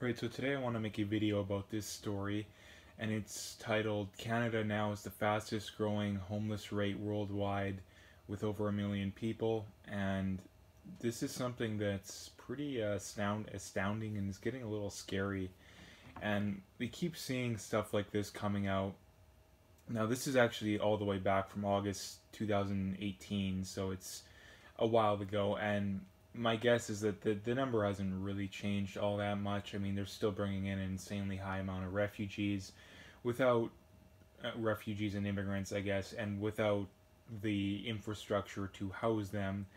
Right, so today I want to make a video about this story, and it's titled Canada Now is the fastest growing homeless rate worldwide with over 1 million people. And this is something that's pretty astounding and is getting a little scary. And we keep seeing stuff like this coming out. Now, this is actually all the way back from August 2018, so it's a while ago, and my guess is that the number hasn't really changed all that much. I mean, they're still bringing in an insanely high amount of refugees without refugees and immigrants, I guess, and without the infrastructure to house them.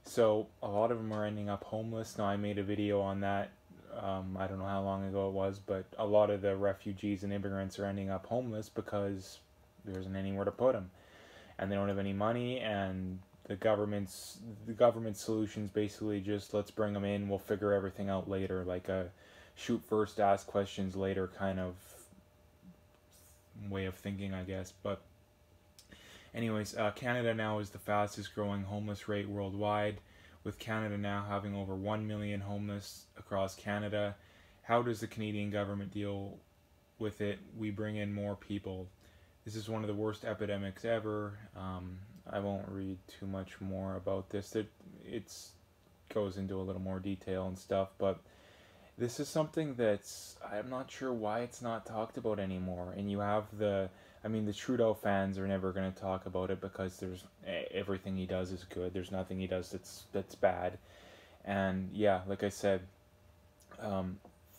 So a lot of them are ending up homeless. Now, I made a video on that. I don't know how long ago it was, but a lot of the refugees and immigrants are ending up homeless because there isn't anywhere to put them, and they don't have any money, and the government solutions basically just let's bring them in, we'll figure everything out later, like a shoot first, ask questions later kind of way of thinking, I guess. But anyways, Canada now is the fastest growing homeless rate worldwide, with Canada now having over 1 million homeless across Canada. How does the Canadian government deal with it? We bring in more people. This is one of the worst epidemics ever. I won't read too much more about this. It goes into a little more detail and stuff, but this is something that's, I'm not sure why it's not talked about anymore. And you have the Trudeau fans are never going to talk about it because everything he does is good. There's nothing he does that's bad. And yeah, like I said,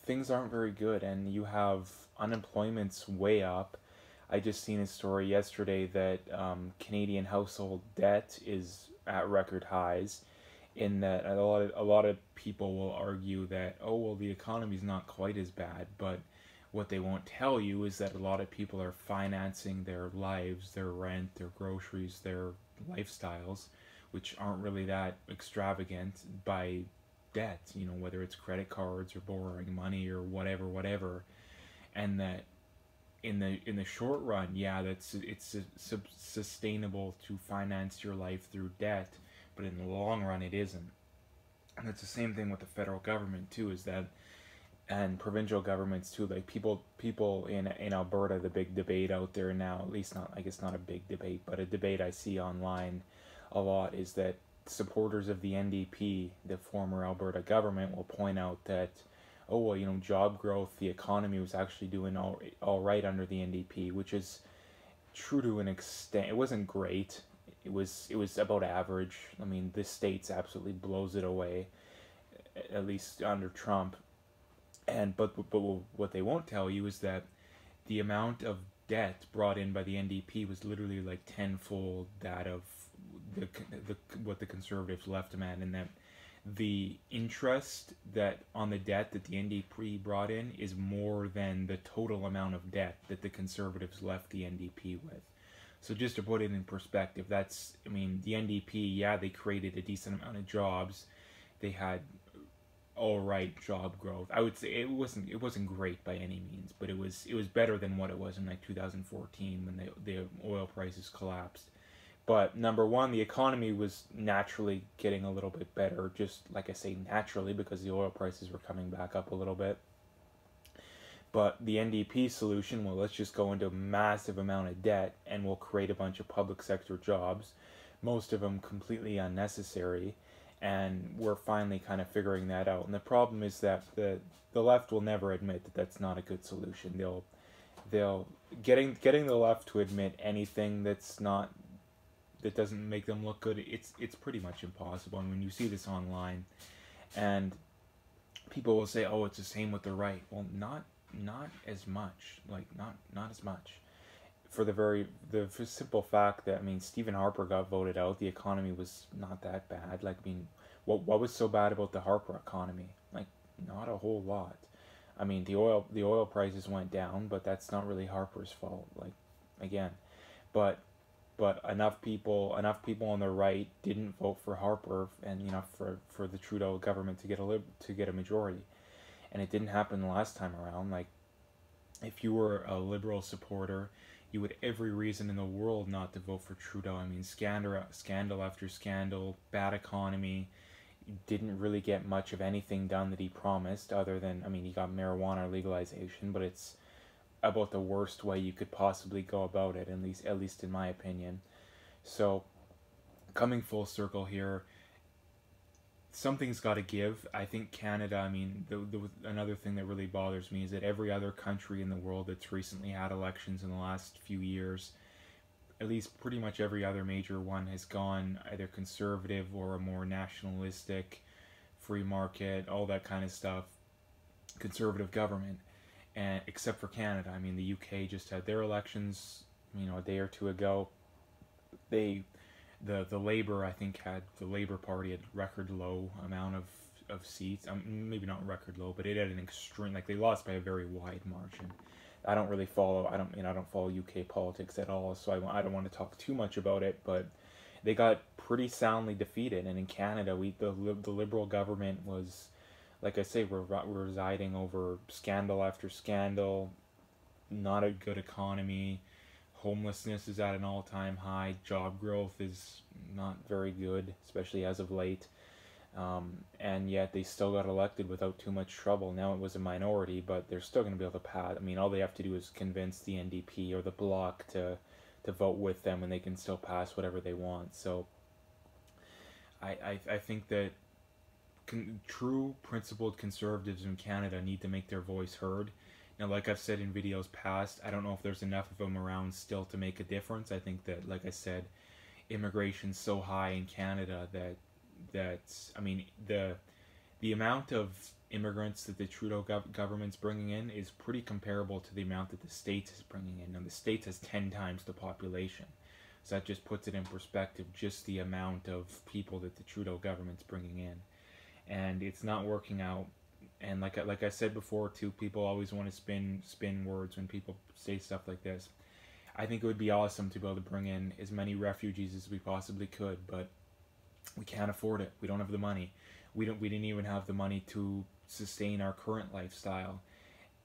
things aren't very good, and you have unemployment's way up. I just seen a story yesterday that Canadian household debt is at record highs. In that a lot of people will argue that, oh well, the economy's not quite as bad, but what they won't tell you is that a lot of people are financing their lives, their rent, their groceries, their lifestyles, which aren't really that extravagant, by debt. You know, whether it's credit cards or borrowing money or whatever, and that in the short run, yeah, it's sustainable to finance your life through debt, but in the long run, it isn't. And it's the same thing with the federal government too. Is that and provincial governments too? Like people in Alberta, the big debate out there now, at least not, I guess not a big debate, but a debate I see online a lot, is that supporters of the NDP, the former Alberta government, will point out that, oh well, you know, job growth, the economy was actually doing all right under the NDP, which is true to an extent. It wasn't great. It was about average. I mean, this state's absolutely blows it away, at least under Trump. And but what they won't tell you is that the amount of debt brought in by the NDP was literally like tenfold that of the what the Conservatives left them at, and that the interest that on the debt that the NDP brought in is more than the total amount of debt that the Conservatives left the NDP with. So just to put it in perspective, that's, I mean, the NDP, yeah, they created a decent amount of jobs. They had all right job growth. I would say it wasn't great by any means, but it was better than what it was in like 2014 when the oil prices collapsed. But number one, the economy was naturally getting a little bit better, just like I say, naturally, because the oil prices were coming back up a little bit. But the NDP solution, well, let's just go into a massive amount of debt and we'll create a bunch of public sector jobs, most of them completely unnecessary. And we're finally kind of figuring that out. And the problem is that the left will never admit that that's not a good solution. They'll getting the left to admit anything that doesn't make them look good, it's pretty much impossible. And when you see this online, and people will say, "Oh, it's the same with the right." Well, not as much. Like not as much. For the simple fact that, I mean, Stephen Harper got voted out. The economy was not that bad. Like, I mean, what was so bad about the Harper economy? Like, not a whole lot. I mean, the oil prices went down, but that's not really Harper's fault. Like, again, but enough people on the right didn't vote for Harper, and enough for the Trudeau government to get a majority. And it didn't happen the last time around. Like, if you were a Liberal supporter, you had every reason in the world not to vote for Trudeau. I mean, scandal after scandal, bad economy. didn't really get much of anything done that he promised, other than, I mean, he got marijuana legalization, but it's about the worst way you could possibly go about it, at least in my opinion. So, coming full circle here, something's got to give. I think Canada, I mean, another thing that really bothers me is that every other country in the world that's recently had elections in the last few years, at least pretty much every other major one, has gone either conservative or a more nationalistic, free market, all that kind of stuff, conservative government. And except for Canada, I mean, the UK just had their elections, a day or two ago. They the Labor, I think, had the Labor Party had record low amount of seats. Maybe not record low, but it had an extreme, like, they lost by a very wide margin. I don't really follow. I don't follow UK politics at all, so I don't want to talk too much about it. But they got pretty soundly defeated, and in Canada, the Liberal government was, like I say, we're residing over scandal after scandal, not a good economy. Homelessness is at an all-time high. Job growth is not very good, especially as of late. And yet they still got elected without too much trouble. Now, it was a minority, but they're still going to be able to pass. I mean, all they have to do is convince the NDP or the Bloc to vote with them, and they can still pass whatever they want. So I think that true principled conservatives in Canada need to make their voice heard. Now, like I've said in videos past, I don't know if there's enough of them around still to make a difference. I think that, like I said, immigration's so high in Canada that I mean, the amount of immigrants that the Trudeau government's bringing in is pretty comparable to the amount that the States is bringing in. Now, the States has 10 times the population. So that just puts it in perspective, just the amount of people that the Trudeau government's bringing in. And it's not working out. And like I said before too, people always want to spin words when people say stuff like this. I think it would be awesome to be able to bring in as many refugees as we possibly could, but we can't afford it. We don't have the money. We didn't even have the money to sustain our current lifestyle.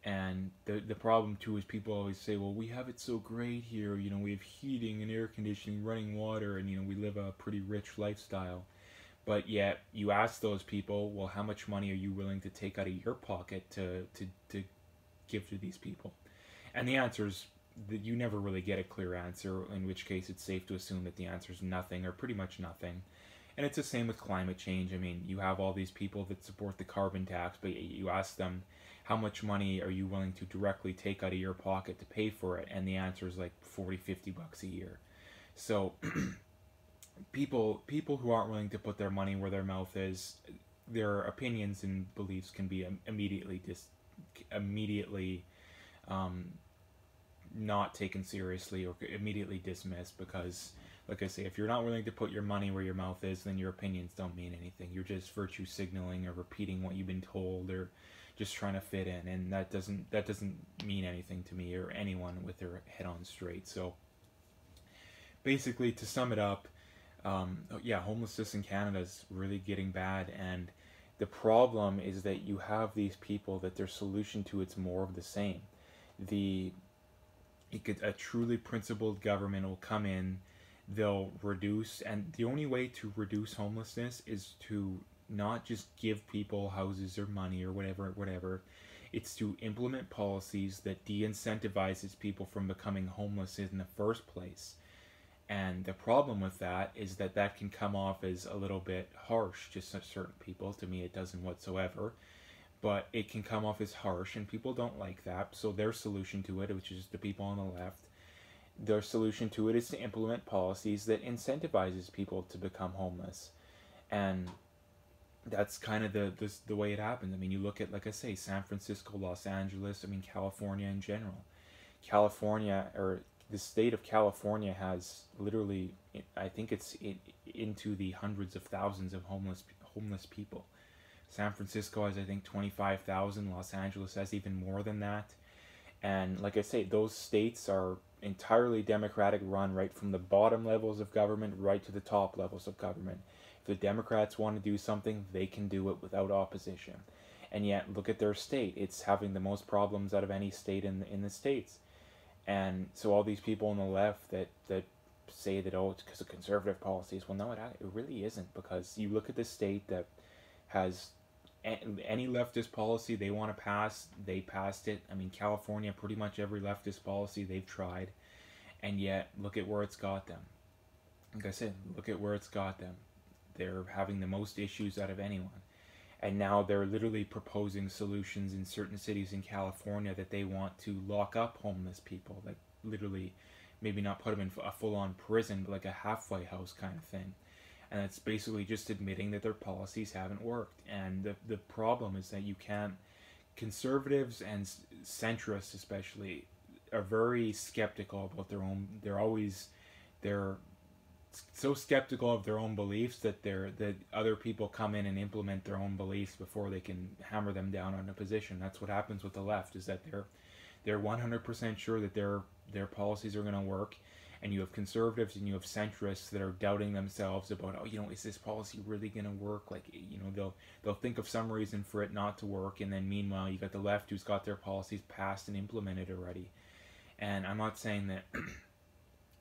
And the problem too is people always say, well, we have it so great here. We have heating and air conditioning, running water, and we live a pretty rich lifestyle. But yet, you ask those people, well, how much money are you willing to take out of your pocket to give to these people? And the answer is that you never really get a clear answer, in which case it's safe to assume that the answer is nothing, or pretty much nothing. And it's the same with climate change. I mean, you have all these people that support the carbon tax, but you ask them, how much money are you willing to directly take out of your pocket to pay for it? And the answer is like 40, 50 bucks a year. So people who aren't willing to put their money where their mouth is, their opinions and beliefs can be immediately not taken seriously or immediately dismissed, because, like I say, if you're not willing to put your money where your mouth is, then your opinions don't mean anything. You're just virtue signaling or repeating what you've been told, or just trying to fit in, and that doesn't mean anything to me or anyone with their head on straight. So basically, to sum it up, homelessness in Canada is really getting bad, and the problem is that you have these people that their solution to it's more of the same. A truly principled government will come in, they'll reduce, and the only way to reduce homelessness is to not just give people houses or money or whatever. It's to implement policies that de-incentivizes people from becoming homeless in the first place. And the problem with that is that can come off as a little bit harsh to certain people. To me, it doesn't whatsoever. But it can come off as harsh, and people don't like that. So their solution to it, which is the people on the left, their solution to it is to implement policies that incentivizes people to become homeless. And that's kind of the way it happens. I mean, you look at, like I say, San Francisco, Los Angeles, I mean, California in general. California, or the state of California, has literally, I think it's into the hundreds of thousands of homeless people. San Francisco has, I think, 25,000. Los Angeles has even more than that. And like I say, those states are entirely Democratic run, right from the bottom levels of government right to the top levels of government. If the Democrats want to do something, they can do it without opposition. And yet, look at their state. It's having the most problems out of any state in the States. And so all these people on the left that say that, oh, it's because of conservative policies. Well, no, it really isn't, because you look at the state that has any leftist policy they want to pass, they passed it. I mean, California, pretty much every leftist policy they've tried, and yet look at where it's got them. Like I said, look at where it's got them. They're having the most issues out of anyone. And now they're literally proposing solutions in certain cities in California that they want to lock up homeless people, like literally, maybe not put them in a full-on prison, but like a halfway house kind of thing. And it's basically just admitting that their policies haven't worked. And the problem is that you can't, conservatives and centrists especially are very skeptical about their own, they're so skeptical of their own beliefs that other people come in and implement their own beliefs before they can hammer them down on a position. That's what happens with the left, is that they're 100% sure that their policies are going to work, and you have conservatives and you have centrists that are doubting themselves about, oh, is this policy really going to work? Like, they'll think of some reason for it not to work, and then meanwhile you got the left who's got their policies passed and implemented already. And I'm not saying that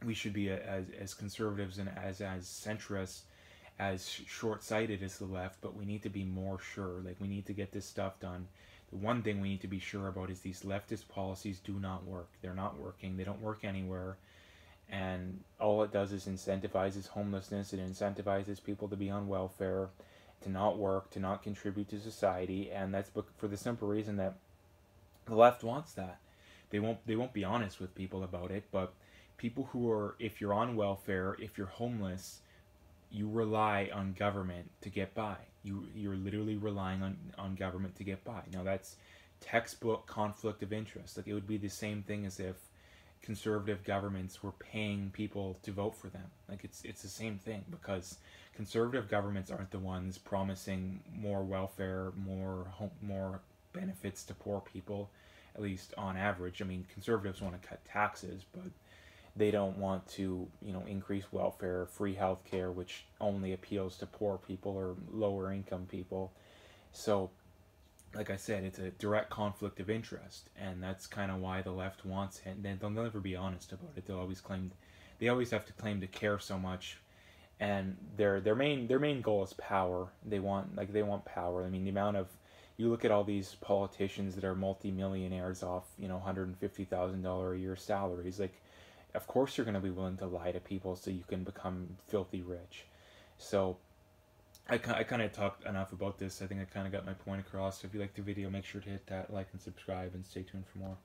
we should be as conservatives and as centrists, as short-sighted as the left, but we need to be more sure. Like, we need to get this stuff done. The one thing we need to be sure about is these leftist policies do not work. They're not working. They don't work anywhere. And all it does is incentivizes homelessness. It incentivizes people to be on welfare, to not work, to not contribute to society. And that's for the simple reason that the left wants that. They won't be honest with people about it, but people who are, if you're on welfare, if you're homeless, you rely on government to get by. You're literally relying on government to get by. Now that's textbook conflict of interest. Like, it would be the same thing as if conservative governments were paying people to vote for them. Like, it's the same thing, because conservative governments aren't the ones promising more welfare, more benefits to poor people, at least on average. I mean, conservatives want to cut taxes, but they don't want to, increase welfare, free health care, which only appeals to poor people or lower income people. So, like I said, it's a direct conflict of interest, and that's kind of why the left wants it. And they'll never be honest about it. They always have to claim to care so much, and their main goal is power. They want power. I mean, the amount of, you look at all these politicians that are multimillionaires off, $150,000 a year salaries. Like, of course you're going to be willing to lie to people so you can become filthy rich. So I kind of talked enough about this. I think I kind of got my point across. So if you liked the video, make sure to hit that like and subscribe, and stay tuned for more.